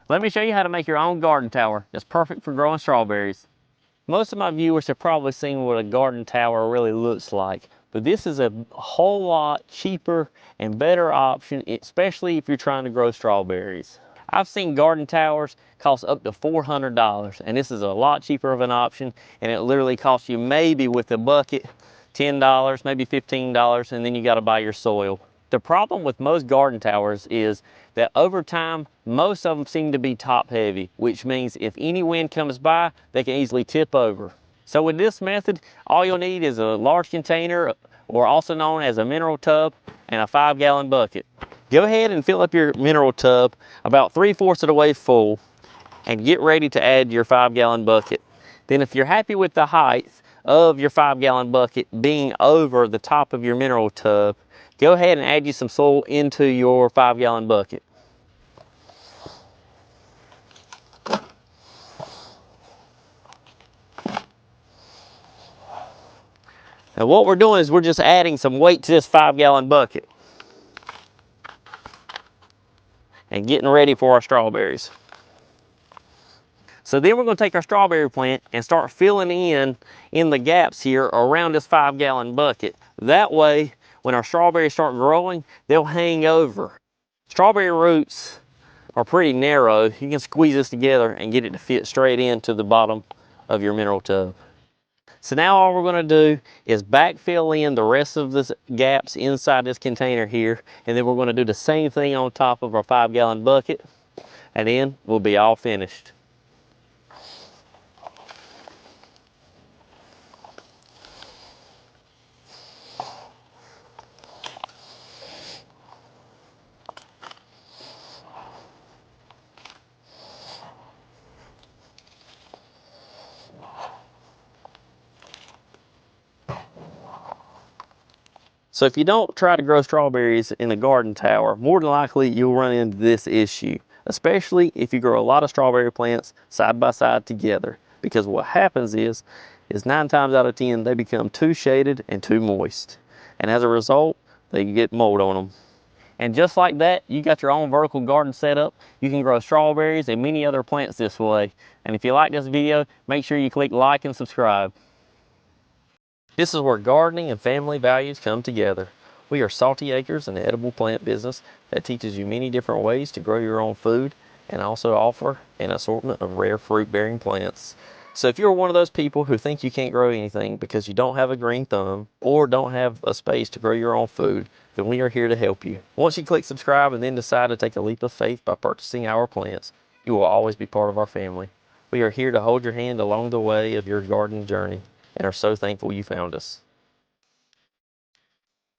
Let me show you how to make your own garden tower that's perfect for growing strawberries. Most of my viewers have probably seen what a garden tower really looks like, but this is a whole lot cheaper and better option, especially if you're trying to grow strawberries. I've seen garden towers cost up to $400, and this is a lot cheaper of an option, and it literally costs you maybe with a bucket $10, maybe $15, and then you got to buy your soil. The problem with most garden towers is that over time, most of them seem to be top heavy, which means if any wind comes by, they can easily tip over. So with this method, all you'll need is a large container, or also known as a mineral tub, and a 5-gallon bucket. Go ahead and fill up your mineral tub about 3/4 of the way full, and get ready to add your 5-gallon bucket. Then if you're happy with the height of your 5-gallon bucket being over the top of your mineral tub, go ahead and add you some soil into your 5-gallon bucket. Now what we're doing is we're just adding some weight to this 5-gallon bucket and getting ready for our strawberries. So then we're going to take our strawberry plant and start filling in the gaps here around this 5-gallon bucket. That way, when our strawberries start growing, they'll hang over. Strawberry roots are pretty narrow. You can squeeze this together and get it to fit straight into the bottom of your mineral tub. So now all we're going to do is backfill in the rest of the gaps inside this container here, and then we're going to do the same thing on top of our 5-gallon bucket, and then we'll be all finished. So if you don't try to grow strawberries in a garden tower, more than likely you'll run into this issue, especially if you grow a lot of strawberry plants side by side together. Because what happens is 9 times out of 10, they become too shaded and too moist. And as a result, they get mold on them. And just like that, you got your own vertical garden set up. You can grow strawberries and many other plants this way. And if you like this video, make sure you click like and subscribe. This is where gardening and family values come together. We are Salty Acres, an edible plant business that teaches you many different ways to grow your own food and also offer an assortment of rare fruit-bearing plants. So if you're one of those people who think you can't grow anything because you don't have a green thumb or don't have a space to grow your own food, then we are here to help you. Once you click subscribe and then decide to take a leap of faith by purchasing our plants, you will always be part of our family. We are here to hold your hand along the way of your garden journey, and are so thankful you found us.